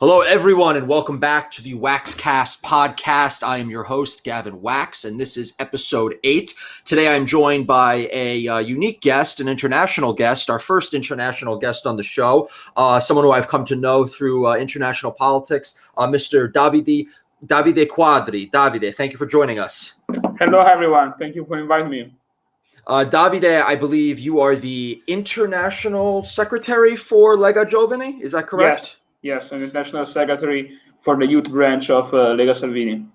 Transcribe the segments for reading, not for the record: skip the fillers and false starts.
Hello, everyone, and welcome back to the Waxcast podcast. I am your host, Gavin Wax, and this is episode 8. Today, I'm joined by a unique guest, an international guest, our first international guest on the show, someone who I've come to know through international politics, Mr. Davide Quadri. Davide, thank you for joining us. Hello, everyone. Thank you for inviting me. Davide, I believe you are the international secretary for Lega Giovani. Is that correct? Yes, I'm the national secretary for the youth branch of Lega Salvini.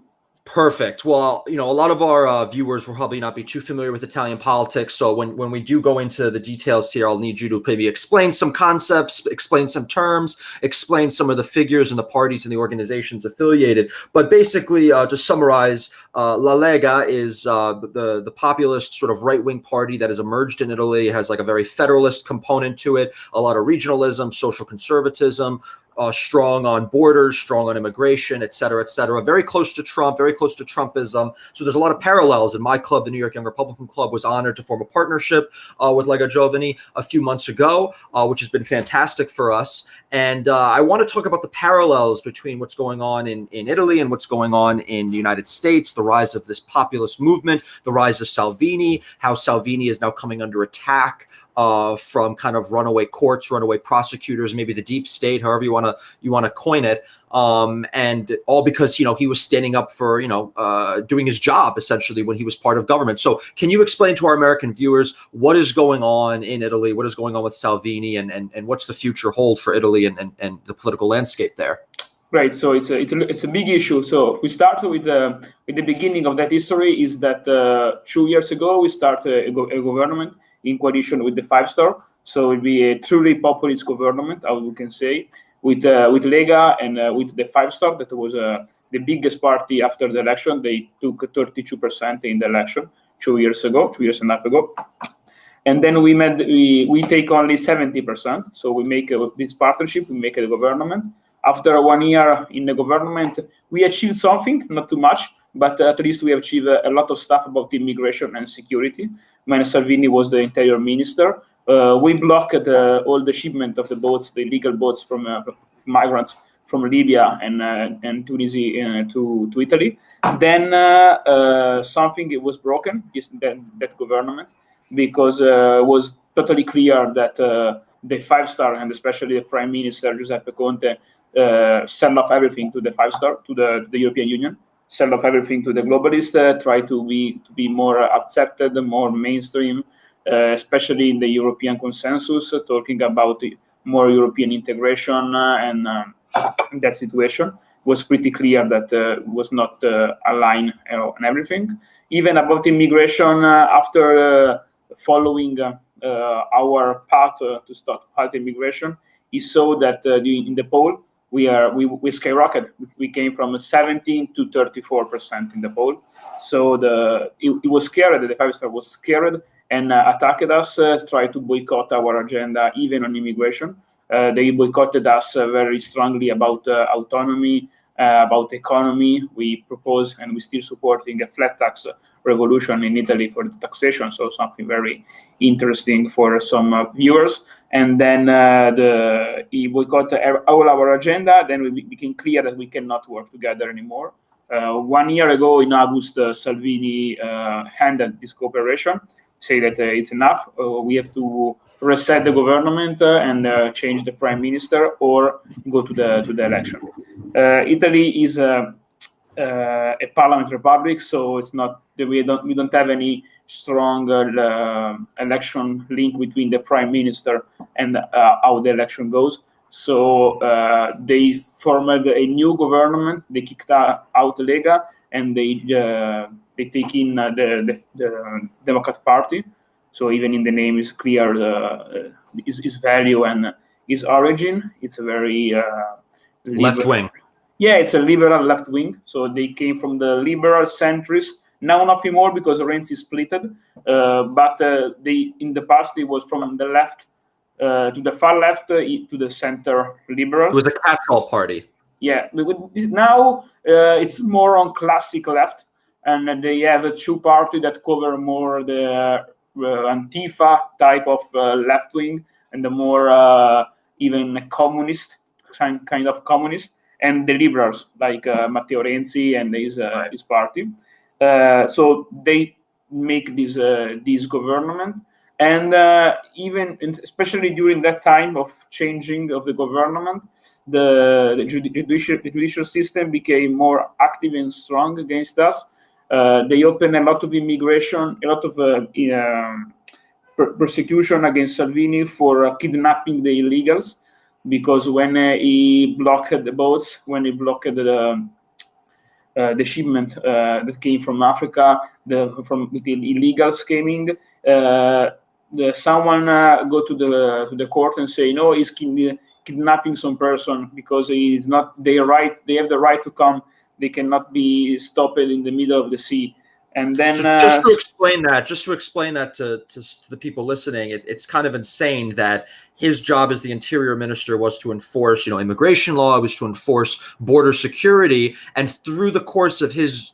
Perfect. Well, a lot of our viewers will probably not be too familiar with Italian politics. So when we do go into the details here, I'll need you to maybe explain some concepts, explain some terms, explain some of the figures and the parties and the organizations affiliated. But basically, to summarize, La Lega is the populist sort of right-wing party that has emerged in Italy. It has like a very federalist component to it, a lot of regionalism, social conservatism, strong on borders, strong on immigration, et cetera, very close to Trump, very close to Trumpism. So there's a lot of parallels. In my club, the New York Young Republican Club, was honored to form a partnership with Lega Giovani a few months ago, which has been fantastic for us. And I want to talk about the parallels between what's going on in Italy and what's going on in the United States, the rise of this populist movement, the rise of Salvini, how Salvini is now coming under attack from kind of runaway courts, runaway prosecutors, maybe the deep state, however you want to coin it, and all because he was standing up for doing his job essentially when he was part of government. So, can you explain to our American viewers what is going on in Italy, what is going on with Salvini, and what's the future hold for Italy and the political landscape there? Right. So it's a big issue. So if we start with the beginning of that history, is that 2 years ago we started a government in coalition with the Five Star. So it'll be a truly populist government, how we can say, with Lega and with the Five Star. That was the biggest party after the election. They took 32% in the election 2 years and a half ago. And then we take only 70%. So we make this partnership, we make a government. After 1 year in the government, we achieved something, not too much, but at least we achieved a lot of stuff about immigration and security. When Salvini was the interior minister, we blocked all the shipment of the boats, the illegal boats from migrants from Libya and Tunisia to Italy. Then something was broken, that government, because it was totally clear that the Five Star and especially the Prime Minister Giuseppe Conte sell off everything to the Five Star, to the European Union, sell off everything to the globalists, try to be more accepted, more mainstream, especially in the European consensus, talking about more European integration, and that situation was pretty clear that was not aligned on everything. Even about immigration, after following our path to start fight immigration, he saw that in the poll we skyrocketed. We came from 17 to 34% in the poll. So it was scared. The Five Star was scared and attacked us, tried to boycott our agenda, even on immigration. They boycotted us very strongly about autonomy, about economy. We propose and we still supporting a flat tax revolution in Italy for the taxation, so something very interesting for some viewers. And then he boycotted all our agenda. Then it became clear that we cannot work together anymore. 1 year ago, in August, Salvini handed this cooperation, say that it's enough. We have to reset the government and change the prime minister, or go to the election. Italy is a parliament republic, so it's not we don't have any strong election link between the prime minister and how the election goes. So they formed a new government. They kicked out Lega, and they take in the Democrat Party. So even in the name is clear his value and his origin. It's a very left wing. Yeah, it's a liberal left wing. So they came from the liberal centrist. Now nothing more because Renzi splitted. But they in the past it was from the left to the far left to the center liberal. It was a catch-all party. Yeah, now it's more on classic left, and they have two parties that cover more the Antifa type of left wing, and the more even communist kind of communist, and the liberals like Matteo Renzi and his party. So they make this government, and especially during that time of changing of the government, the judicial system became more active and strong against us. They opened a lot of immigration, a lot of persecution against Salvini for kidnapping the illegals, because when he blocked the boats, when he blocked the shipment that came from Africa, with the illegals coming, someone go to the court and say, no, he's kidnapping some person because he is not their right. They have the right to come. They cannot be stopped in the middle of the sea. And then just to explain that to the people listening, it's kind of insane that his job as the interior minister was to enforce, immigration law, was to enforce border security, and through the course of his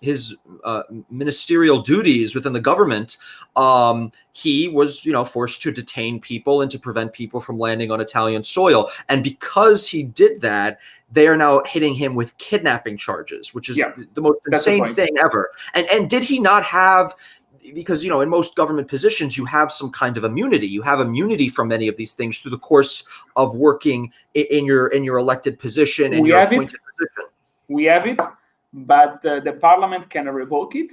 ministerial duties within the government, he was, forced to detain people and to prevent people from landing on Italian soil. And because he did that, they are now hitting him with kidnapping charges, which is the most insane thing ever. And did he not have, because, in most government positions, you have some kind of immunity. You have immunity from many of these things through the course of working in your elected position and your appointed position. We have it, but the parliament can revoke it.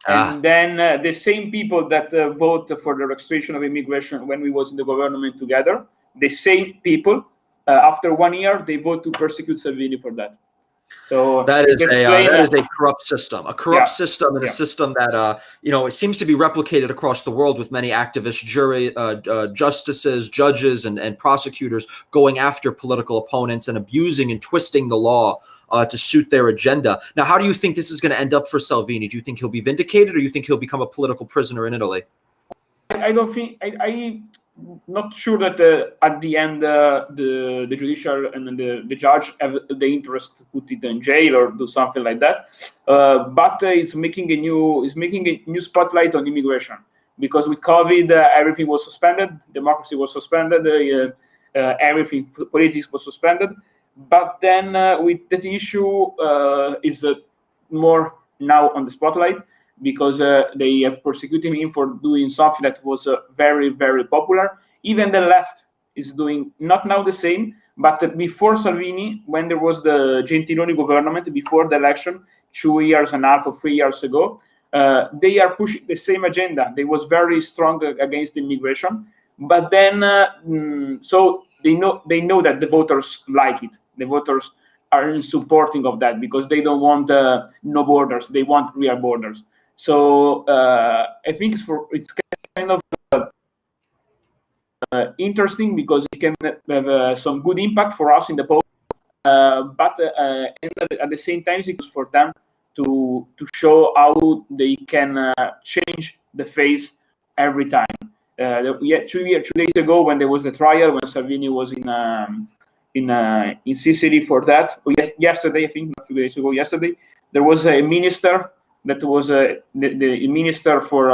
And then the same people that vote for the restriction of immigration when we was in the government together, the same people, after 1 year, they vote to persecute Salvini for that. So that is a corrupt system, system, and a system that it seems to be replicated across the world with many activists, justices, judges, and prosecutors going after political opponents and abusing and twisting the law to suit their agenda. Now, how do you think this is going to end up for Salvini? Do you think he'll be vindicated, or do you think he'll become a political prisoner in Italy? I don't think. I'm not sure that at the end the judicial and the judge have the interest to put it in jail or do something like that. But it's making a new spotlight on immigration, because with COVID everything was suspended, democracy was suspended, everything, politics was suspended. But then with that issue is more now on the spotlight, because they are persecuting him for doing something that was very, very popular. Even the left is doing not now the same, but before Salvini, when there was the Gentiloni government, before the election, 2.5 years or 3 years ago, they are pushing the same agenda. They was very strong against immigration, but then so they know that the voters like it. The voters are supporting of that, because they don't want no borders. They want real borders. So I think it's kind of interesting, because it can have some good impact for us in the poll, but at the same time, it's for them to show how they can change the face every time. 2 days ago, when there was the trial, when Salvini was in Sicily for that, yesterday, I think, not 2 days ago, yesterday, there was a minister that was the minister for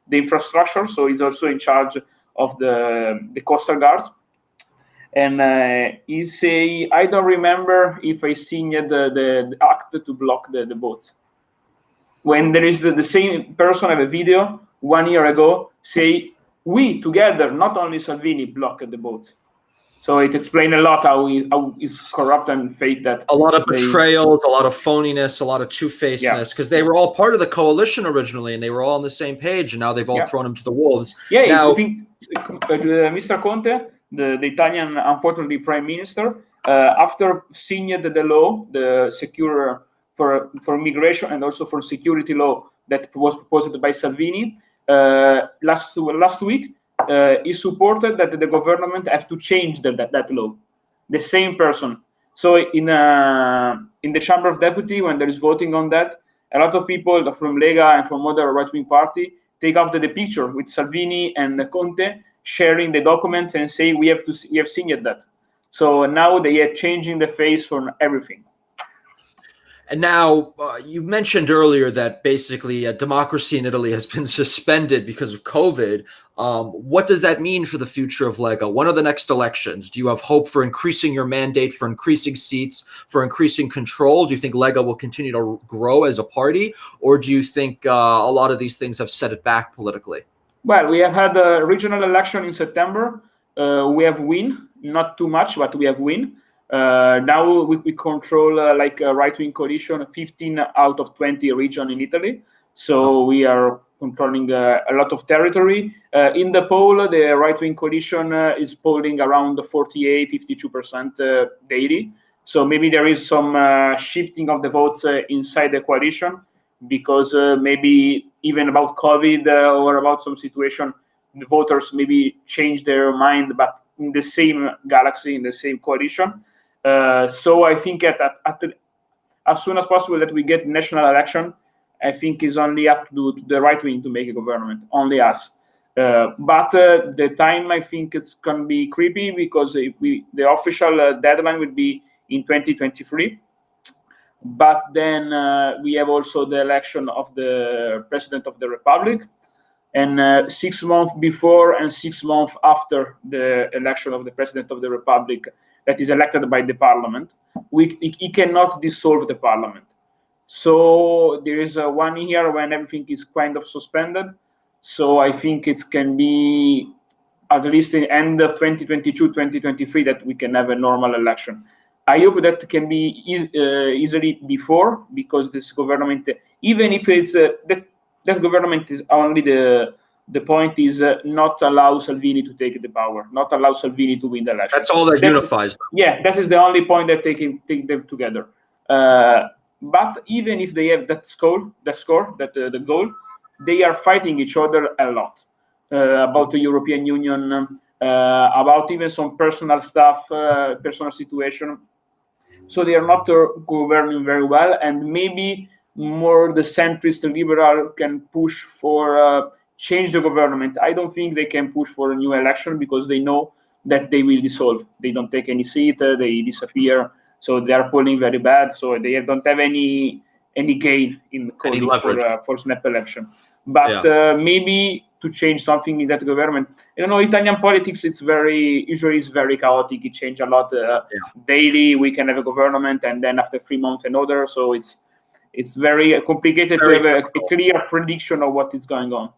the infrastructure, so he's also in charge of the coastal guards. And he say, I don't remember if I signed the act to block the boats. When there is the same person have a video 1 year ago say, we together, not only Salvini, blocked the boats. So it explains a lot how he's corrupt and fake. That a lot of betrayals, a lot of phoniness, a lot of two-facedness, because they were all part of the coalition originally, and they were all on the same page, and now they've all thrown him to the wolves. Yeah, now, I think Mr. Conte, the Italian, unfortunately, prime minister, after signing the law, the secure for immigration and also for security law that was proposed by Salvini last week. He supported that the government have to change that law. The same person. So in the Chamber of Deputies, when there is voting on that, a lot of people from Lega and from other right-wing party take after the picture with Salvini and Conte sharing the documents and say we have seen that. So now they are changing the face for everything. And now you mentioned earlier that basically democracy in Italy has been suspended because of COVID. What does that mean for the future of Lega? When are the next elections? Do you have hope for increasing your mandate, for increasing seats, for increasing control? Do you think Lega will continue to grow as a party? Or do you think a lot of these things have set it back politically? Well, we have had a regional election in September. We have win, not too much, but we have win. Now we control like a right-wing coalition, 15 out of 20 region in Italy. So we are controlling a lot of territory. In the poll, the right-wing coalition is polling around 48, 52% daily. So maybe there is some shifting of the votes inside the coalition, because maybe even about COVID or about some situation, the voters maybe change their mind, but in the same galaxy, in the same coalition. So I think as soon as possible that we get national election, I think is only up to the right wing to make a government, only us. But the time, I think it's going to be creepy, because the official deadline would be in 2023. But then we have also the election of the President of the Republic. And 6 months before and 6 months after the election of the President of the Republic that is elected by the Parliament, he cannot dissolve the Parliament. So there is 1 year when everything is kind of suspended. So I think it can be at least the end of 2022, 2023 that we can have a normal election. I hope that can be easily before, because this government, even if it's that government is only the point is not allow Salvini to take the power, not allow Salvini to win the election. That's all that unifies them. Yeah, that is the only point that they can take them together. But even if they have the goal, they are fighting each other a lot about the European Union, about even some personal stuff, personal situation. So they are not governing very well, and maybe more the centrist liberal can push for change the government. I don't think they can push for a new election, because they know that they will dissolve. They don't take any seat, they disappear. So they are polling very bad. So they don't have any gain in calling for snap election. But maybe to change something in that government. You know, Italian politics, usually it's very chaotic. It changes a lot daily. We can have a government, and then after 3 months another. So it's very complicated to have a clear prediction of what is going on.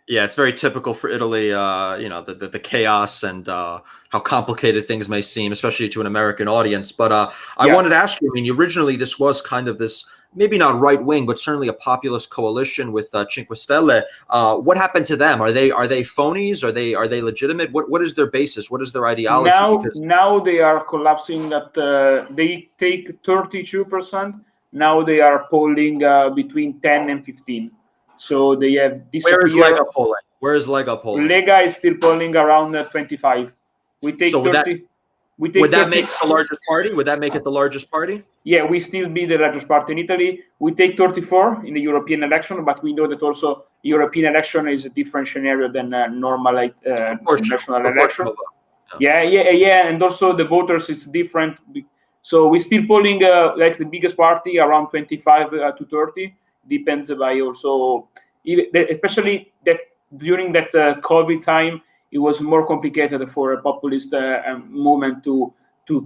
Yeah, it's very typical for Italy, the chaos and how complicated things may seem, especially to an American audience. But I wanted to ask you, I mean, originally this was kind of this, maybe not right wing, but certainly a populist coalition with Cinque Stelle. What happened to them? Are they phonies? Are they legitimate? What is their basis? What is their ideology? Now they are collapsing. That they take 32%. Now they are polling between 10 and 15. So they have disappeared. Where is Lega polling? Lega is still polling around 25. We take 30. Would that make it the largest party? Would that make it the largest party? Yeah, we still be the largest party in Italy. We take 34 in the European election, but we know that also European election is a different scenario than normal national election. Yeah, and also the voters is different. So we're still polling like the biggest party around 25 to 30. Depends by also, especially that during that COVID time, it was more complicated for a populist movement to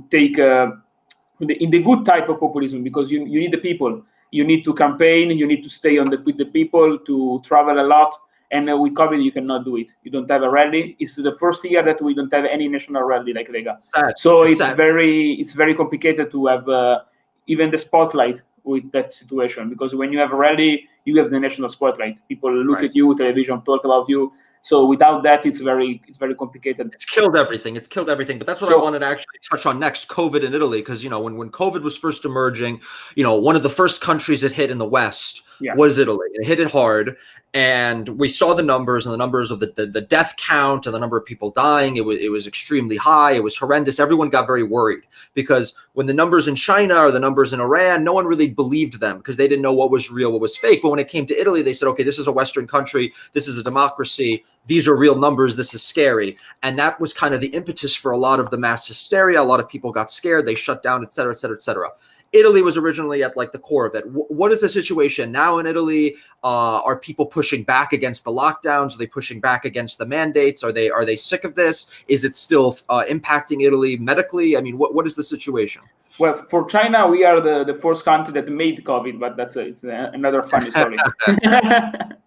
take in the good type of populism, because you need the people, you need to campaign, you need to stay with the people, to travel a lot, and with COVID you cannot do it. You don't have a rally. It's the first year that we don't have any national rally like Lega. It's very complicated to have even the spotlight with that situation, because when you have a rally, you have the national spotlight. People look at you, television talk about you. So without that, it's very complicated. It's killed everything. But that's what I wanted to actually touch on next, COVID in Italy, because when COVID was first emerging, one of the first countries it hit in the West was Italy. It hit it hard, and we saw the numbers, and the numbers of the death count and the number of people dying. It was extremely high. It was horrendous. Everyone got very worried, because when the numbers in China or the numbers in Iran, no one really believed them, because they didn't know what was real, what was fake. But when it came to Italy, they said, okay, this is a Western country. This is a democracy. These are real numbers. This is scary. And that was kind of the impetus for a lot of the mass hysteria. A lot of people got scared. They shut down, et cetera, et cetera, et cetera. Italy was originally at like the core of it. What is the situation now in Italy? Are people pushing back against the lockdowns? Are they pushing back against the mandates? Are they sick of this? Is it still impacting Italy medically? I mean, what is the situation? Well, for China, we are the first country that made COVID, but it's another funny story.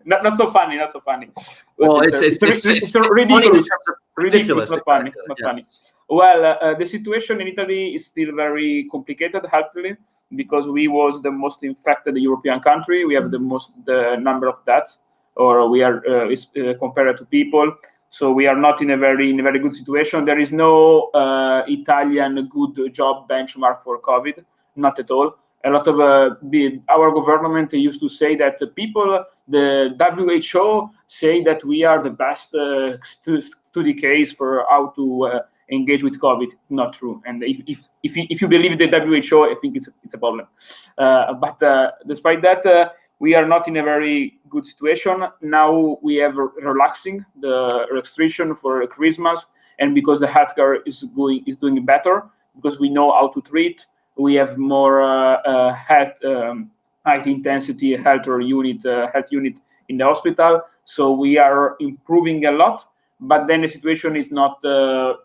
not so funny, not so funny. Well, it's ridiculous. Ridiculous, not funny, not funny. Well, the situation in Italy is still very complicated, happily, because we was the most infected European country. We have the number of deaths, or we are compared to people. So we are not in a very good situation. There is no Italian good job benchmark for COVID, not at all. A lot of our government used to say that the WHO say that we are the best study case for how to engage with COVID. Not true. And if you believe the WHO, I think it's a problem. But despite that, we are not in a very good situation. Now we have relaxing the restriction for Christmas, and because the healthcare is doing better, because we know how to treat, we have more high intensity health unit in the hospital. So we are improving a lot. But then the situation is not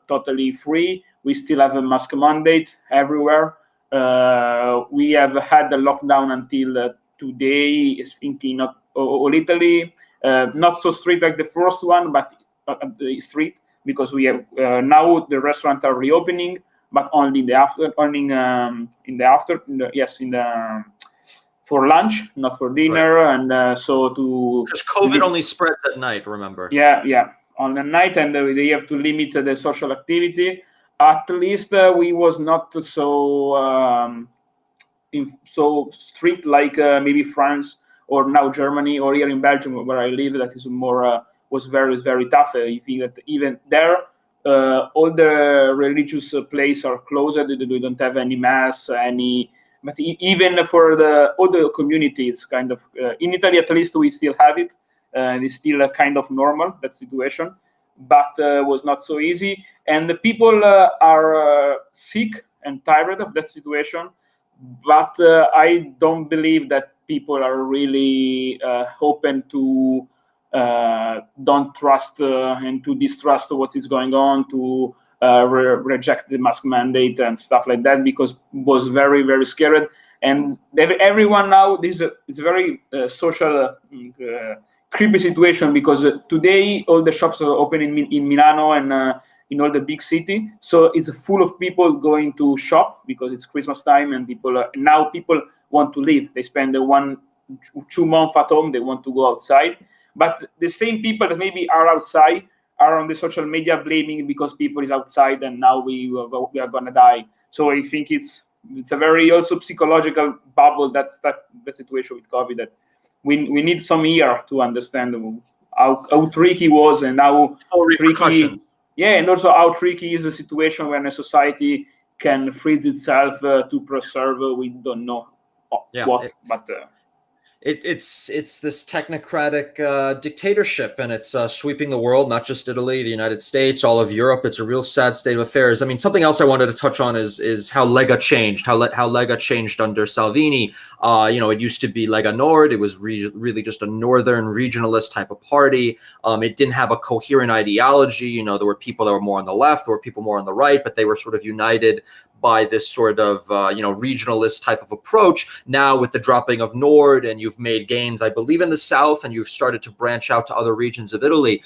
totally free. We still have a mask mandate everywhere. We have had the lockdown until today, is thinking not all Italy, not so strict like the first one, but strict, because we have now the restaurants are reopening, but only in the after, for lunch, not for dinner, right. And because COVID only spreads at night. Remember? Yeah, on the night, and they have to limit the social activity. At least we was not so strict like maybe France or now Germany or here in Belgium where I live. That is more was very tough. I think that even there all the religious places are closed. They don't have any mass, but even for the other communities, kind of in Italy at least we still have it. It's still kind of normal, that situation, but was not so easy. And the people are sick and tired of that situation. But I don't believe that people are really open to don't trust and to distrust what is going on, to reject the mask mandate and stuff like that, because was very scared. And everyone now, this is a very social creepy situation, because today all the shops are open in Milano and in all the big city, so it's full of people going to shop because it's Christmas time, and people want to leave. They spend 1-2 months at home. They want to go outside, but the same people that maybe are outside are on the social media blaming because people is outside and now we are gonna die. So I think it's a very also psychological bubble. That's the situation with COVID, that we need some year to understand how tricky it was and how tricky. Yeah, and also how tricky is the situation when a society can freeze itself to preserve. We don't know what, but it's this technocratic dictatorship, and it's sweeping the world, not just Italy, the United States, all of Europe. It's a real sad state of affairs. I mean, something else I wanted to touch on is how Lega changed, how Lega changed under Salvini. It used to be Lega Nord. It was really just a northern regionalist type of party. It didn't have a coherent ideology. There were people that were more on the left, there were people more on the right, but they were sort of united by this sort of regionalist type of approach. Now with the dropping of Nord, and you've made gains, I believe, in the south, and you've started to branch out to other regions of Italy.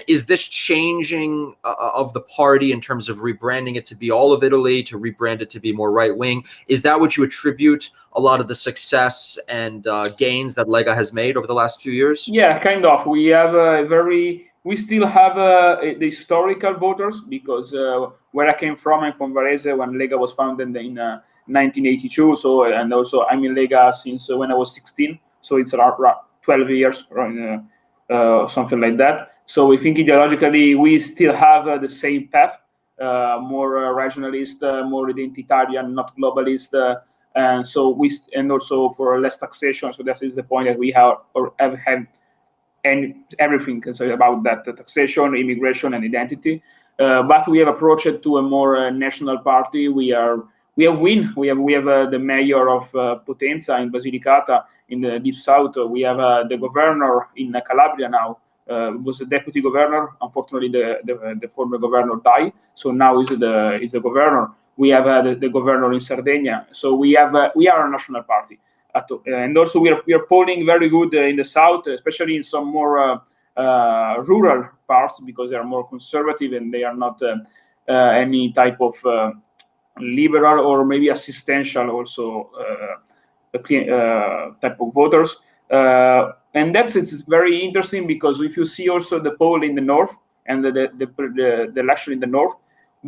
Is this changing of the party in terms of rebranding it to be all of Italy, to rebrand it to be more right wing? Is that what you attribute a lot of the success and gains that Lega has made over the last few years? Yeah, kind of. We have we still have the historical voters, because where I came from, I'm from Varese when Lega was founded in 1982. So, and also I'm in Lega since when I was 16. So it's around 12 years, something like that. So we think ideologically we still have the same path, more regionalist, more identitarian, not globalist. And so and also for less taxation. So that is the point that we have had. And everything about that, taxation, immigration, and identity. But we have approached it to a more national party. We we have win. We have the mayor of Potenza in Basilicata in the deep south. We have the governor in Calabria now. Was a deputy governor. Unfortunately, the former governor died, so now is the governor. We have the governor in Sardinia. So we are a national party, and also we are polling very good in the south, especially in some more rural parts, because they are more conservative and they are not any type of liberal or maybe assistential also type of voters. And it's very interesting, because if you see also the poll in the north and the election in the north,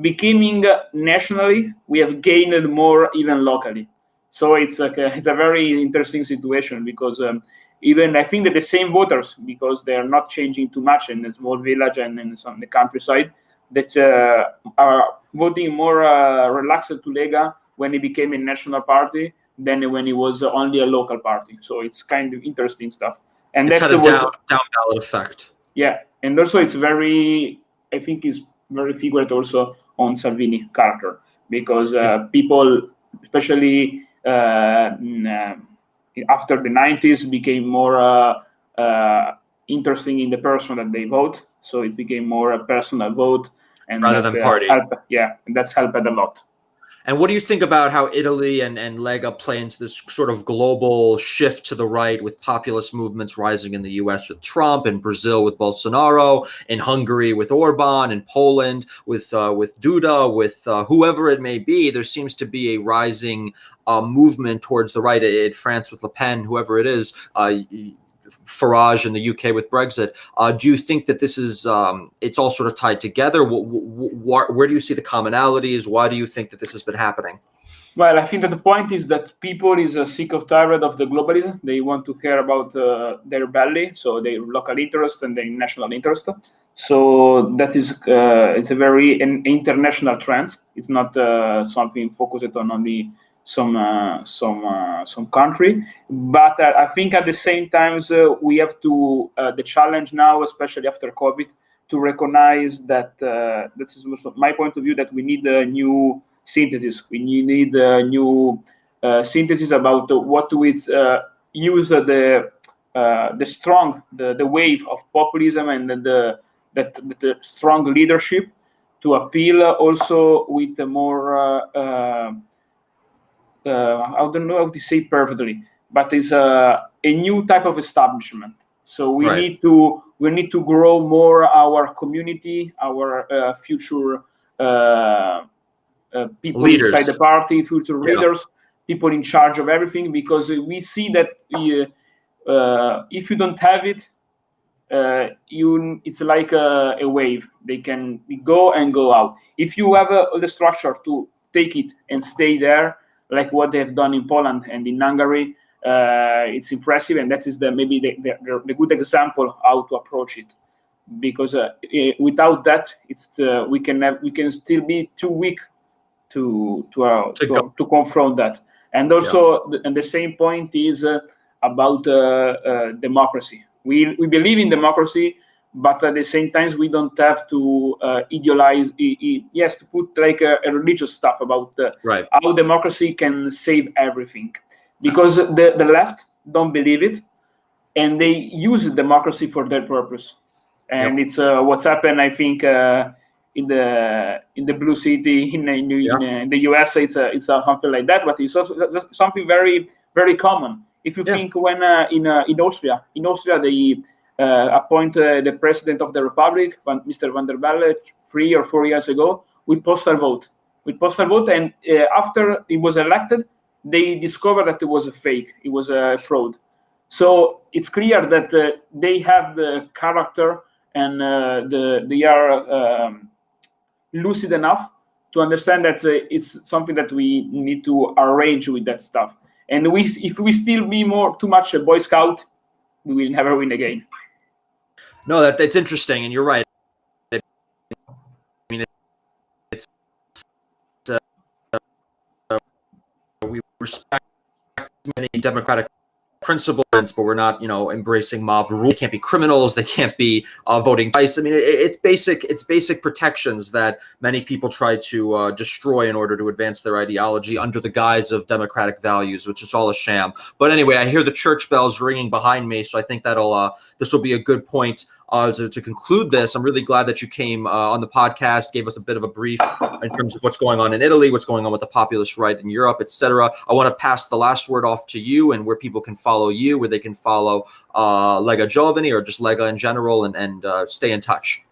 becoming nationally, we have gained more even locally. So it's a very interesting situation, because even I think that the same voters, because they are not changing too much in a small village and in the countryside, that are voting more relaxed to Lega when it became a national party than when it was only a local party. So it's kind of interesting stuff. And it's that's had a down ballot effect. Yeah, and also I think it's very figured also on Salvini character, because people, especially after the 90s, became more interesting in the person that they vote. So it became more a personal vote, and rather than party. And that's helped a lot. And what do you think about how Italy and Lega play into this sort of global shift to the right, with populist movements rising in the US with Trump, in Brazil with Bolsonaro, in Hungary with Orban, in Poland with Duda, with whoever it may be? There seems to be a rising movement towards the right. In France with Le Pen, whoever it is, Farage in the UK with Brexit. Do you think that this is it's all sort of tied together? Where do you see the commonalities? Why do you think that this has been happening? Well, I think that the point is that people is sick of tired of the globalism. They want to care about their belly, so their local interest and their national interest. So that is it's a very international trend. It's not something focused on only some country, but I think at the same time we have to the challenge now, especially after COVID, to recognize that this is my point of view, that we need a new synthesis. We need a new synthesis about what to use the wave of populism and the strong leadership to appeal also with a more I don't know how to say perfectly, but it's a new type of establishment. So we need to grow more our community, our future people leaders inside the party, future leaders, people in charge of everything, because we see that if you don't have it, it's like a wave. They can go and go out. If you have the structure to take it and stay there, like what they've done in Poland and in Hungary, it's impressive, and that is maybe the good example how to approach it. Because without that, we can still be too weak to confront that. And also, and the same point is about democracy. We believe in democracy, but at the same time, we don't have to idealize. Yes, to put like a religious stuff about how democracy can save everything, because the left don't believe it, and they use democracy for their purpose. And it's what's happened, I think, in the blue city in the US. It's something like that, but it's also something very, very common. If you think when in Austria they appoint the president of the republic, Mr. van der Bellen, 3 or 4 years ago, with postal vote, and after he was elected, they discovered that it was a fake, it was a fraud. So it's clear that they have the character, and they are lucid enough to understand that it's something that we need to arrange with that stuff. And if we still be too much a Boy Scout, we will never win again. No, that's interesting, and you're right. I mean, it's we respect many democratic principles, but we're not, embracing mob rule. They can't be criminals. They can't be voting twice. I mean, it's basic protections that many people try to destroy in order to advance their ideology under the guise of democratic values, which is all a sham. But anyway, I hear the church bells ringing behind me, so I think this will be a good point to conclude this. I'm really glad that you came on the podcast, gave us a bit of a brief in terms of what's going on in Italy, what's going on with the populist right in Europe, etc. I want to pass the last word off to you and where people can follow you, where they can follow Lega Giovani or just Lega in general, and stay in touch.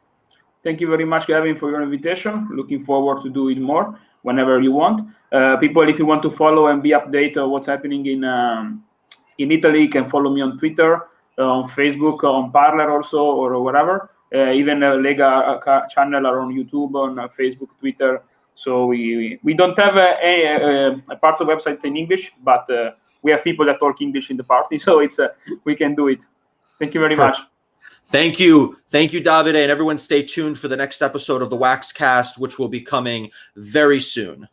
Thank you very much, Gavin, for your invitation. Looking forward to do it more whenever you want. People, if you want to follow and be updated on what's happening in Italy, you can follow me on Twitter, on Facebook, on Parler also, or wherever. Even Lega channel are on YouTube, on Facebook, Twitter. So we don't have a part of the website in English, but we have people that talk English in the party, so it's we can do it. Thank you very much. Thank you, Davide, and everyone stay tuned for the next episode of the Waxcast, which will be coming very soon.